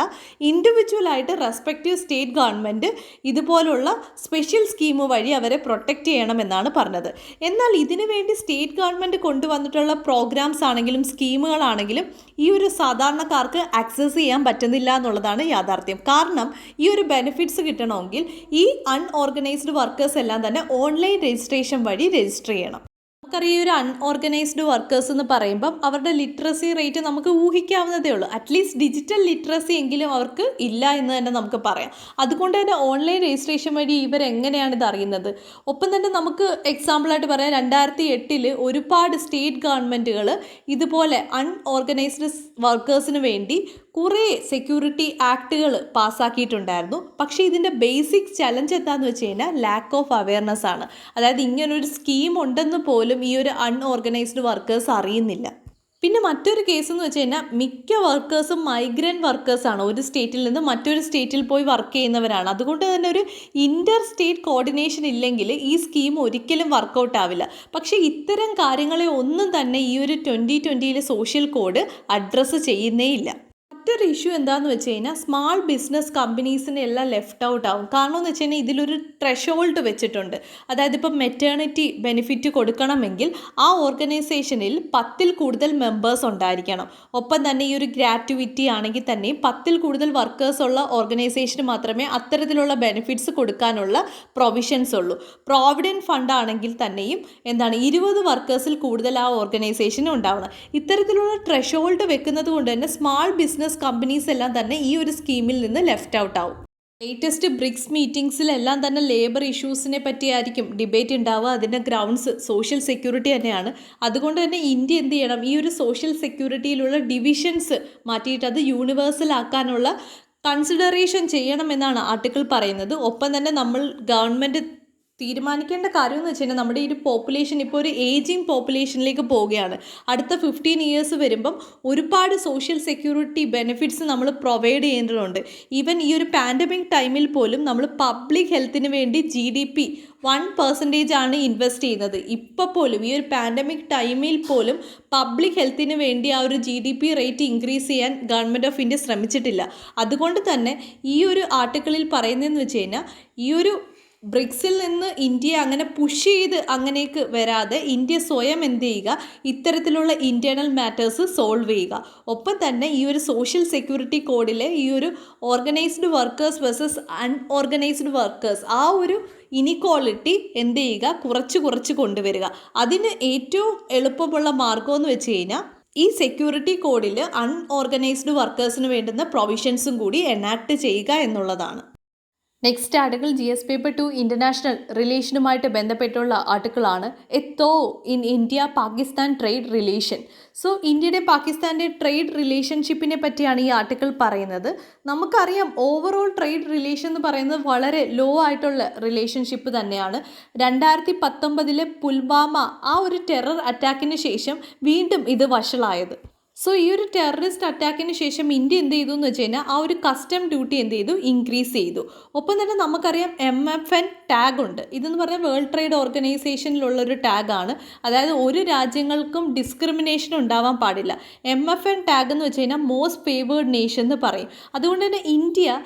ഇൻഡിവിജ്വലായിട്ട് റെസ്പെക്റ്റീവ് സ്റ്റേറ്റ് ഗവൺമെൻറ് ഇതുപോലുള്ള സ്പെഷ്യൽ സ്കീം വഴി അവരെ പ്രൊട്ടക്റ്റ് ചെയ്യണമെന്നാണ് പറഞ്ഞത്. എന്നാൽ ഇതിനു വേണ്ടി സ്റ്റേറ്റ് ഗവൺമെൻറ് കൊണ്ടുവന്നിട്ടുള്ള പ്രോഗ്രാംസ് ആണെങ്കിലും സ്കീമുകളാണെങ്കിലും ഈ ഒരു സാധാരണക്കാർക്ക് ആക്സസ് ചെയ്യാൻ പറ്റുന്നില്ല എന്നുള്ളതാണ് യാഥാർത്ഥ്യം. കാരണം ഈ ഒരു ബെനിഫിറ്റ്സ് കിട്ടണമെങ്കിൽ ഈ അൺഓർഗനൈസ്ഡ് വർക്കേഴ്സ് എല്ലാം തന്നെ ഓൺലൈൻ രജിസ്ട്രേഷൻ വഴി രജിസ്റ്റർ ചെയ്യണം. നമുക്കറിയാം ഈ ഒരു അൺഓർഗനൈസ്ഡ് വർക്കേഴ്സ് എന്ന് പറയുമ്പം അവരുടെ ലിറ്ററസി റേറ്റ് നമുക്ക് ഊഹിക്കാവുന്നതേ ഉള്ളൂ. അറ്റ്ലീസ്റ്റ് ഡിജിറ്റൽ ലിറ്ററസി എങ്കിലും അവർക്ക് ഇല്ല എന്ന് തന്നെ നമുക്ക് പറയാം. അതുകൊണ്ട് തന്നെ ഓൺലൈൻ രജിസ്ട്രേഷൻ വഴി ഇവരെങ്ങനെയാണ് ഇത് അറിയുന്നത്? ഒപ്പം തന്നെ നമുക്ക് എക്സാമ്പിളായിട്ട് പറയാം, 2008 ഒരുപാട് സ്റ്റേറ്റ് ഗവൺമെൻറ്റുകൾ ഇതുപോലെ അൺഓർഗനൈസ്ഡ് വർക്കേഴ്സിന് വേണ്ടി കുറേ സെക്യൂരിറ്റി ആക്ടുകൾ പാസ്സാക്കിയിട്ടുണ്ടായിരുന്നു. പക്ഷേ ഇതിൻ്റെ ബേസിക് ചലഞ്ച് എന്താണെന്ന് വെച്ച് കഴിഞ്ഞാൽ ലാക്ക് ഓഫ് അവയർനെസ് ആണ്. അതായത് ഇങ്ങനൊരു സ്കീം ഉണ്ടെന്ന് പോലും ഈ ഒരു അൺഓർഗനൈസ്ഡ് വർക്കേഴ്സ് അറിയുന്നില്ല. പിന്നെ മറ്റൊരു കേസ് എന്ന് വെച്ച് കഴിഞ്ഞാൽ മിക്ക വർക്കേഴ്സും മൈഗ്രൻ്റ് വർക്കേഴ്സാണ്. ഒരു സ്റ്റേറ്റിൽ നിന്ന് മറ്റൊരു സ്റ്റേറ്റിൽ പോയി വർക്ക് ചെയ്യുന്നവരാണ്. അതുകൊണ്ട് തന്നെ ഒരു ഇൻ്റർ സ്റ്റേറ്റ് കോർഡിനേഷൻ ഇല്ലെങ്കിൽ ഈ സ്കീം ഒരിക്കലും വർക്കൗട്ട് ആവില്ല. പക്ഷേ ഇത്തരം കാര്യങ്ങളെ ഒന്നും തന്നെ ഈ ഒരു 2020 സോഷ്യൽ കോഡ് അഡ്രസ്സ് ചെയ്യുന്നേ ഇല്ല. മറ്റൊരു ഇഷ്യൂ എന്താണെന്ന് വെച്ച് കഴിഞ്ഞാൽ സ്മാൾ ബിസിനസ് കമ്പനീസിനെ എല്ലാം ലെഫ്റ്റ് ഔട്ട് ആവും. കാരണം എന്ന് വെച്ച് കഴിഞ്ഞാൽ ഇതിലൊരു ത്രെഷോൾഡ് വെച്ചിട്ടുണ്ട്. അതായത് ഇപ്പം മെറ്റേണിറ്റി ബെനിഫിറ്റ് കൊടുക്കണമെങ്കിൽ ആ ഓർഗനൈസേഷനിൽ 10 കൂടുതൽ മെമ്പേഴ്സ് ഉണ്ടായിരിക്കണം. ഒപ്പം തന്നെ ഈ ഒരു ഗ്രാറ്റുവിറ്റി ആണെങ്കിൽ തന്നെയും 10 കൂടുതൽ വർക്കേഴ്സ് ഉള്ള ഓർഗനൈസേഷന് മാത്രമേ അത്തരത്തിലുള്ള ബെനിഫിറ്റ്സ് കൊടുക്കാനുള്ള പ്രൊവിഷൻസ് ഉള്ളൂ. പ്രോവിഡൻറ്റ് ഫണ്ട് ആണെങ്കിൽ തന്നെയും 20 വർക്കേഴ്സിൽ കൂടുതൽ ആ ഓർഗനൈസേഷന് ഉണ്ടാവണം. ഇത്തരത്തിലുള്ള ത്രെഷോൾഡ് വെക്കുന്നത് കൊണ്ട് തന്നെ സ്മാൾ ബിസിനസ് കമ്പനീസ് എല്ലാം തന്നെ ഈ ഒരു സ്കീമിൽ നിന്ന് ലെഫ്റ്റ് ഔട്ട് ആവും. ലേറ്റസ്റ്റ് ബ്രിക്സ് മീറ്റിംഗ്സിലെല്ലാം തന്നെ ലേബർ ഇഷ്യൂസിനെ പറ്റിയായിരിക്കും ഡിബേറ്റ് ഉണ്ടാവുക. അതിൻ്റെ ഗ്രൗണ്ട്സ് സോഷ്യൽ സെക്യൂരിറ്റി തന്നെയാണ്. അതുകൊണ്ട് തന്നെ ഇന്ത്യ എന്ത് ചെയ്യണം, ഈ ഒരു സോഷ്യൽ സെക്യൂരിറ്റിയിലുള്ള ഡിവിഷൻസ് മാറ്റിയിട്ട് അത് യൂണിവേഴ്സൽ ആക്കാനുള്ള കൺസിഡറേഷൻ ചെയ്യണമെന്നാണ് ആർട്ടിക്കിൾ പറയുന്നത്. ഒപ്പം തന്നെ നമ്മൾ ഗവൺമെൻറ് തീരുമാനിക്കേണ്ട കാര്യം എന്ന് വെച്ച് കഴിഞ്ഞാൽ നമ്മുടെ ഈ ഒരു പോപ്പുലേഷൻ ഇപ്പോൾ ഒരു ഏജിങ് പോപ്പുലേഷനിലേക്ക് പോവുകയാണ്. അടുത്ത 15 ഇയേഴ്സ് വരുമ്പം ഒരുപാട് സോഷ്യൽ സെക്യൂരിറ്റി ബെനിഫിറ്റ്സ് നമ്മൾ പ്രൊവൈഡ് ചെയ്യേണ്ടതുണ്ട്. ഈവൻ ഈ ഒരു പാൻഡമിക് ടൈമിൽ പോലും നമ്മൾ പബ്ലിക് ഹെൽത്തിന് വേണ്ടി GDP 1% ആണ് ഇൻവെസ്റ്റ് ചെയ്യുന്നത്. ഇപ്പോൾ പോലും ഈ ഒരു പാൻഡമിക് ടൈമിൽ പോലും പബ്ലിക് ഹെൽത്തിന് വേണ്ടി ആ ഒരു GDP റേറ്റ് ഇൻക്രീസ് ചെയ്യാൻ ഗവൺമെൻറ് ഓഫ് ഇന്ത്യ ശ്രമിച്ചിട്ടില്ല. അതുകൊണ്ട് തന്നെ ഈ ഒരു ആർട്ടിക്കിളിൽ പറയുന്നതെന്ന് വെച്ച് കഴിഞ്ഞാൽ ഈ ഒരു ബ്രിക്സിൽ നിന്ന് ഇന്ത്യയെ അങ്ങനെ പുഷ് ചെയ്ത് അങ്ങനെയൊക്കെ വരാതെ ഇന്ത്യ സ്വയം എന്ത് ചെയ്യുക, ഇത്തരത്തിലുള്ള ഇൻറ്റേർണൽ മാറ്റേഴ്സ് സോൾവ് ചെയ്യുക. ഒപ്പം തന്നെ ഈ ഒരു സോഷ്യൽ സെക്യൂരിറ്റി കോഡിലെ ഈ ഒരു organised workers versus unorganised workers ആ ഒരു ഇനിക്വാളിറ്റി എന്ത് ചെയ്യുക, കുറച്ച് കൊണ്ടുവരിക. അതിന് ഏറ്റവും എളുപ്പമുള്ള മാർഗം എന്ന് വെച്ച് കഴിഞ്ഞാൽ ഈ സെക്യൂരിറ്റി കോഡിൽ അൺഓർഗനൈസ്ഡ് വർക്കേഴ്സിന് വേണ്ടുന്ന പ്രൊവിഷൻസും കൂടി എനാക്ട് ചെയ്യുക എന്നുള്ളതാണ്. Next article GS paper 2 international റിലേഷനുമായിട്ട് ബന്ധപ്പെട്ടുള്ള ആർട്ടിക്കിളാണ് a thaw in India Pakistan trade relation. So ഇന്ത്യയുടെ പാകിസ്ഥാൻ്റെ ട്രേഡ് റിലേഷൻഷിപ്പിനെ പറ്റിയാണ് ഈ ആർട്ടിക്കിൾ പറയുന്നത്. നമുക്കറിയാം ഓവറോൾ ട്രേഡ് റിലേഷൻ എന്ന് പറയുന്നത് വളരെ ലോ ആയിട്ടുള്ള റിലേഷൻഷിപ്പ് തന്നെയാണ്. 2019 പുൽവാമ ആ ഒരു ടെറർ അറ്റാക്കിന് ശേഷം വീണ്ടും ഇത് വഷളായത്. സോ ഈ ഒരു ടെററിസ്റ്റ് അറ്റാക്കിന് ശേഷം ഇന്ത്യ എന്ത് ചെയ്തു എന്ന് വെച്ച് കഴിഞ്ഞാൽ ആ ഒരു കസ്റ്റം ഡ്യൂട്ടി എന്ത് ചെയ്തു, ഇൻക്രീസ് ചെയ്തു. ഒപ്പം തന്നെ നമുക്കറിയാം MFN ടാഗ് ഉണ്ട്. ഇതെന്ന് പറഞ്ഞാൽ വേൾഡ് ട്രേഡ് ഓർഗനൈസേഷനിലുള്ളൊരു ടാഗാണ്. അതായത് ഒരു രാജ്യങ്ങൾക്കും ഡിസ്ക്രിമിനേഷൻ ഉണ്ടാവാൻ പാടില്ല. MFN ടാഗ് എന്ന് വെച്ച് കഴിഞ്ഞാൽ മോസ്റ്റ് ഫേവേർഡ് നേഷൻ എന്ന് പറയും. അതുകൊണ്ട് തന്നെ ഇന്ത്യ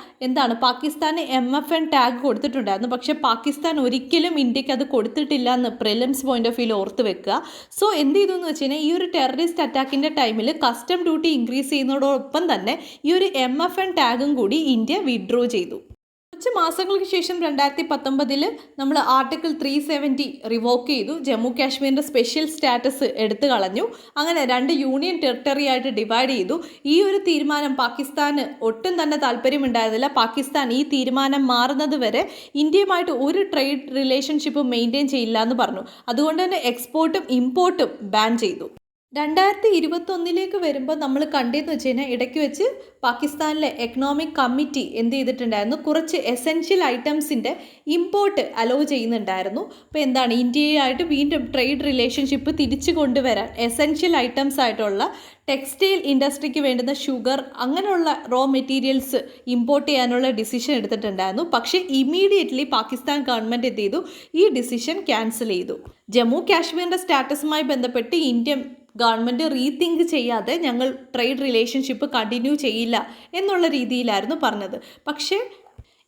പാകിസ്ഥാന് MFN ടാഗ് കൊടുത്തിട്ടുണ്ടായിരുന്നു. പക്ഷേ പാകിസ്ഥാൻ ഒരിക്കലും ഇന്ത്യക്ക് അത് കൊടുത്തിട്ടില്ല എന്ന് പ്രിലിംസ് പോയിന്റ് ഓഫ് വ്യൂവിൽ ഓർത്ത് വെക്കുക. സോ എന്ത് ചെയ്തു എന്ന് വെച്ച് കഴിഞ്ഞാൽ ഈ ഒരു ടെററിസ്റ്റ് അറ്റാക്കിൻ്റെ ടൈമിൽ കസ്റ്റം ഡ്യൂട്ടി ഇൻക്രീസ് ചെയ്യുന്നതോടൊപ്പം തന്നെ ഈ ഒരു MFN ടാഗും കൂടി ഇന്ത്യ വിഡ്രോ ചെയ്തു. കുറച്ച് മാസങ്ങൾക്ക് ശേഷം 2019 നമ്മൾ ആർട്ടിക്കിൾ 370 റിവോക്ക് ചെയ്തു. ജമ്മു കാശ്മീരിൻ്റെ സ്പെഷ്യൽ സ്റ്റാറ്റസ് എടുത്തു കളഞ്ഞു. അങ്ങനെ 2 യൂണിയൻ ടെറിട്ടറി ആയിട്ട് ഡിവൈഡ് ചെയ്തു. ഈ ഒരു തീരുമാനം പാകിസ്ഥാന് ഒട്ടും തന്നെ താല്പര്യമുണ്ടായിരുന്നില്ല. പാകിസ്ഥാൻ ഈ തീരുമാനം മാറുന്നത് വരെ ഇന്ത്യയുമായിട്ട് ഒരു ട്രേഡ് റിലേഷൻഷിപ്പ് മെയിൻറ്റെയിൻ ചെയ്യില്ല എന്ന് പറഞ്ഞു. അതുകൊണ്ട് തന്നെ എക്സ്പോർട്ടും ഇമ്പോർട്ടും ബാൻ ചെയ്തു. 2021 വരുമ്പോൾ നമ്മൾ കണ്ടതെന്ന് വെച്ച് കഴിഞ്ഞാൽ ഇടയ്ക്ക് വെച്ച് പാകിസ്ഥാനിലെ എക്കണോമിക് കമ്മിറ്റി എന്ത് ചെയ്തിട്ടുണ്ടായിരുന്നു, കുറച്ച് എസെൻഷ്യൽ ഐറ്റംസിൻ്റെ ഇമ്പോർട്ട് അലോ ചെയ്യുന്നുണ്ടായിരുന്നു. അപ്പോൾ എന്താണ്, ഇന്ത്യയായിട്ട് വീണ്ടും ട്രേഡ് റിലേഷൻഷിപ്പ് തിരിച്ചു കൊണ്ടുവരാൻ എസെൻഷ്യൽ ഐറ്റംസ് ആയിട്ടുള്ള ടെക്സ്റ്റൈൽ ഇൻഡസ്ട്രിക്ക് വേണ്ടുന്ന ഷുഗർ അങ്ങനെയുള്ള റോ മെറ്റീരിയൽസ് ഇമ്പോർട്ട് ചെയ്യാനുള്ള ഡിസിഷൻ എടുത്തിട്ടുണ്ടായിരുന്നു. പക്ഷേ ഇമ്മീഡിയറ്റ്ലി പാകിസ്ഥാൻ ഗവൺമെൻറ് എന്ത് ചെയ്തു, ഈ ഡിസിഷൻ ക്യാൻസൽ ചെയ്തു. ജമ്മു കാശ്മീരിൻ്റെ സ്റ്റാറ്റസുമായി ബന്ധപ്പെട്ട് ഇന്ത്യൻ ഗവൺമെൻറ് റീതിങ്ക് ചെയ്യാതെ ഞങ്ങൾ ട്രേഡ് റിലേഷൻഷിപ്പ് കണ്ടിന്യൂ ചെയ്യില്ല എന്നുള്ള രീതിയിലായിരുന്നു പറഞ്ഞത്. പക്ഷേ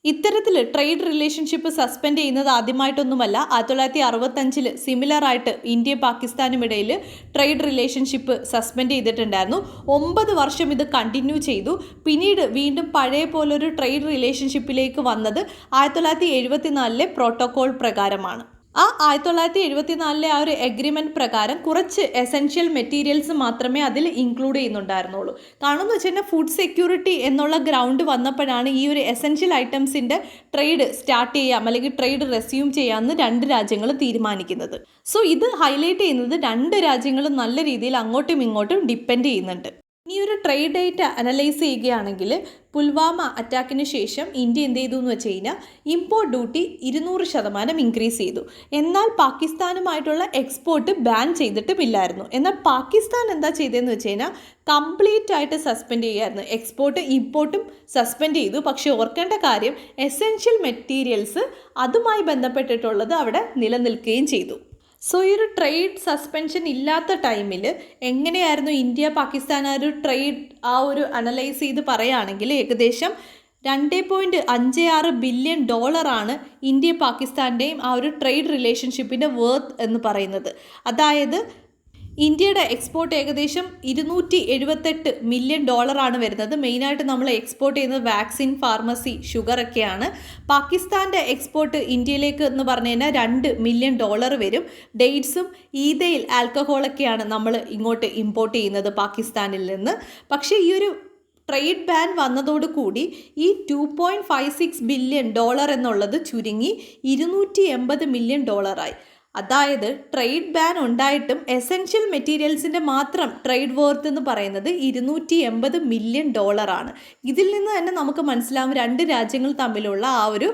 ഇത്തരത്തിൽ ട്രേഡ് റിലേഷൻഷിപ്പ് സസ്പെൻഡ് ചെയ്യുന്നത് ആദ്യമായിട്ടൊന്നുമല്ല. 1965 സിമിലറായിട്ട് ഇന്ത്യയും പാകിസ്ഥാനും ഇടയിൽ ട്രേഡ് റിലേഷൻഷിപ്പ് സസ്പെൻഡ് ചെയ്തിട്ടുണ്ടായിരുന്നു. 9 വർഷം ഇത് കണ്ടിന്യൂ ചെയ്തു. പിന്നീട് വീണ്ടും പഴയ പോലൊരു ട്രേഡ് റിലേഷൻഷിപ്പിലേക്ക് വന്നത് 1974 പ്രോട്ടോകോൾ പ്രകാരമാണ്. ആ 1974 ആ ഒരു എഗ്രിമെൻറ്റ് പ്രകാരം കുറച്ച് എസെൻഷ്യൽ മെറ്റീരിയൽസ് മാത്രമേ അതിൽ ഇൻക്ലൂഡ് ചെയ്യുന്നുണ്ടായിരുന്നുള്ളൂ. കാരണം എന്ന് വെച്ച് കഴിഞ്ഞാൽ ഫുഡ് സെക്യൂരിറ്റി എന്നുള്ള ഗ്രൗണ്ട് വന്നപ്പോഴാണ് ഈ ഒരു എസെൻഷ്യൽ ഐറ്റംസിൻ്റെ ട്രേഡ് സ്റ്റാർട്ട് ചെയ്യാം അല്ലെങ്കിൽ ട്രേഡ് റെസ്യൂം ചെയ്യാമെന്ന് 2 രാജ്യങ്ങൾ തീരുമാനിക്കുന്നത്. സോ ഇത് ഹൈലൈറ്റ് ചെയ്യുന്നത് 2 രാജ്യങ്ങളും നല്ല രീതിയിൽ അങ്ങോട്ടും ഇങ്ങോട്ടും ഡിപ്പെൻഡ് ചെയ്യുന്നുണ്ട്. ഇനി ഒരു ട്രേഡ് ഡേറ്റ അനലൈസ് ചെയ്യുകയാണെങ്കിൽ പുൽവാമ അറ്റാക്കിന് ശേഷം ഇന്ത്യ എന്ത് ചെയ്തു എന്ന് വെച്ച് കഴിഞ്ഞാൽ ഇമ്പോർട്ട് ഡ്യൂട്ടി 200% ഇൻക്രീസ് ചെയ്തു. എന്നാൽ പാകിസ്ഥാനുമായിട്ടുള്ള എക്സ്പോർട്ട് ബാൻ ചെയ്തിട്ടുമില്ലായിരുന്നു. എന്നാൽ പാകിസ്ഥാൻ എന്താ ചെയ്തതെന്ന് വെച്ച് കഴിഞ്ഞാൽ കംപ്ലീറ്റ് ആയിട്ട് സസ്പെൻഡ് ചെയ്യുമായിരുന്നു. എക്സ്പോർട്ട് ഇമ്പോർട്ടും സസ്പെൻഡ് ചെയ്തു. പക്ഷേ ഓർക്കേണ്ട കാര്യം എസെൻഷ്യൽ മെറ്റീരിയൽസ് അതുമായി ബന്ധപ്പെട്ടിട്ടുള്ളത് അവിടെ നിലനിൽക്കുകയും ചെയ്തു. സോ ഈ ഒരു ട്രേഡ് സസ്പെൻഷൻ ഇല്ലാത്ത ടൈമിൽ എങ്ങനെയായിരുന്നു ഇന്ത്യ പാകിസ്ഥാൻ ആ ഒരു അനലൈസ് ചെയ്ത് പറയുകയാണെങ്കിൽ ഏകദേശം $2.56 ബില്യൺ ഇന്ത്യ പാകിസ്ഥാൻ്റെയും ആ ഒരു ട്രേഡ് റിലേഷൻഷിപ്പിൻ്റെ വർത്ത് എന്ന് പറയുന്നത്. അതായത് ഇന്ത്യയുടെ എക്സ്പോർട്ട് ഏകദേശം $278 മില്യൺ വരുന്നത്. മെയിനായിട്ട് നമ്മൾ എക്സ്പോർട്ട് ചെയ്യുന്നത് വാക്സിൻ, ഫാർമസി, ഷുഗർ ഒക്കെയാണ്. പാകിസ്ഥാൻ്റെ എക്സ്പോർട്ട് ഇന്ത്യയിലേക്ക് എന്ന് പറഞ്ഞു കഴിഞ്ഞാൽ $2 മില്യൺ വരും. ഡേറ്റ്സും ഈതയിൽ ആൽക്കഹോളൊക്കെയാണ് നമ്മൾ ഇങ്ങോട്ട് ഇമ്പോർട്ട് ചെയ്യുന്നത് പാകിസ്ഥാനിൽ നിന്ന്. പക്ഷേ ഈ ഒരു ട്രേഡ് ബാൻ വന്നതോടുകൂടി ഈ $2.56 ബില്യൺ എന്നുള്ളത് ചുരുങ്ങി $280 മില്യൺ ആയി. അതായത് ട്രേഡ് ബാൻ ഉണ്ടായിട്ടും എസെൻഷ്യൽ മെറ്റീരിയൽസിൻ്റെ മാത്രം ട്രേഡ് വർത്ത് എന്ന് പറയുന്നത് $280 മില്യൺ ആണ്. ഇതിൽ നിന്ന് തന്നെ നമുക്ക് മനസ്സിലാവും 2 രാജ്യങ്ങൾ തമ്മിലുള്ള ആ ഒരു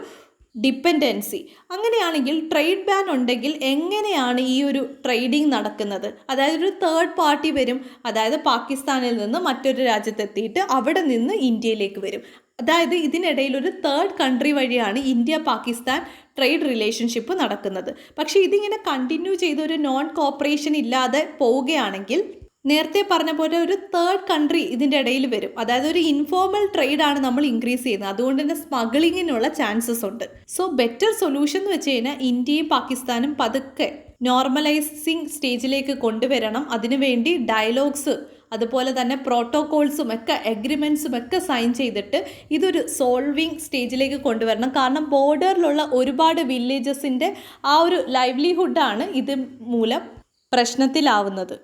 ഡിപ്പെൻഡൻസി. അങ്ങനെയാണെങ്കിൽ ട്രേഡ് ബാൻ ഉണ്ടെങ്കിൽ എങ്ങനെയാണ് ഈ ഒരു ട്രേഡിംഗ് നടക്കുന്നത്? അതായത് ഒരു തേർഡ് പാർട്ടി വരും, അതായത് പാകിസ്ഥാനിൽ നിന്ന് മറ്റൊരു രാജ്യത്തെത്തിയിട്ട് അവിടെ നിന്ന് ഇന്ത്യയിലേക്ക് വരും. അതായത് ഇതിനിടയിൽ ഒരു തേർഡ് കൺട്രി വഴിയാണ് ഇന്ത്യ പാകിസ്ഥാൻ ട്രേഡ് റിലേഷൻഷിപ്പ് നടക്കുന്നത്. പക്ഷേ ഇതിങ്ങനെ കണ്ടിന്യൂ ചെയ്ത് ഒരു നോൺ കോപ്പറേഷൻ ഇല്ലാതെ പോവുകയാണെങ്കിൽ നേരത്തെ പറഞ്ഞ പോലെ ഒരു തേർഡ് കൺട്രി ഇതിൻ്റെ ഇടയിൽ വരും. അതായത് ഒരു ഇൻഫോർമൽ ട്രേഡാണ് നമ്മൾ ഇൻക്രീസ് ചെയ്യുന്നത്. അതുകൊണ്ട് തന്നെ സ്മഗ്ലിങ്ങിനുള്ള ചാൻസസ് ഉണ്ട്. സോ ബെറ്റർ സൊല്യൂഷൻ എന്ന് വെച്ച് കഴിഞ്ഞാൽ ഇന്ത്യയും പാകിസ്ഥാനും പതുക്കെ നോർമലൈസിങ് സ്റ്റേജിലേക്ക് കൊണ്ടുവരണം. അതിനുവേണ്ടി ഡയലോഗ്സ്, അതുപോലെ തന്നെ പ്രോട്ടോകോൾസും ഒക്കെ എഗ്രിമെൻറ്റ്സും ഒക്കെ സൈൻ ചെയ്തിട്ട് ഇതൊരു സോൾവിങ് സ്റ്റേജിലേക്ക് കൊണ്ടുവരണം. കാരണം ബോർഡറിലുള്ള ഒരുപാട് വില്ലേജസിൻ്റെ ആ ഒരു ലൈവ്ലിഹുഡാണ് ഇത് മൂലം പ്രശ്നത്തിലാവുന്നത്.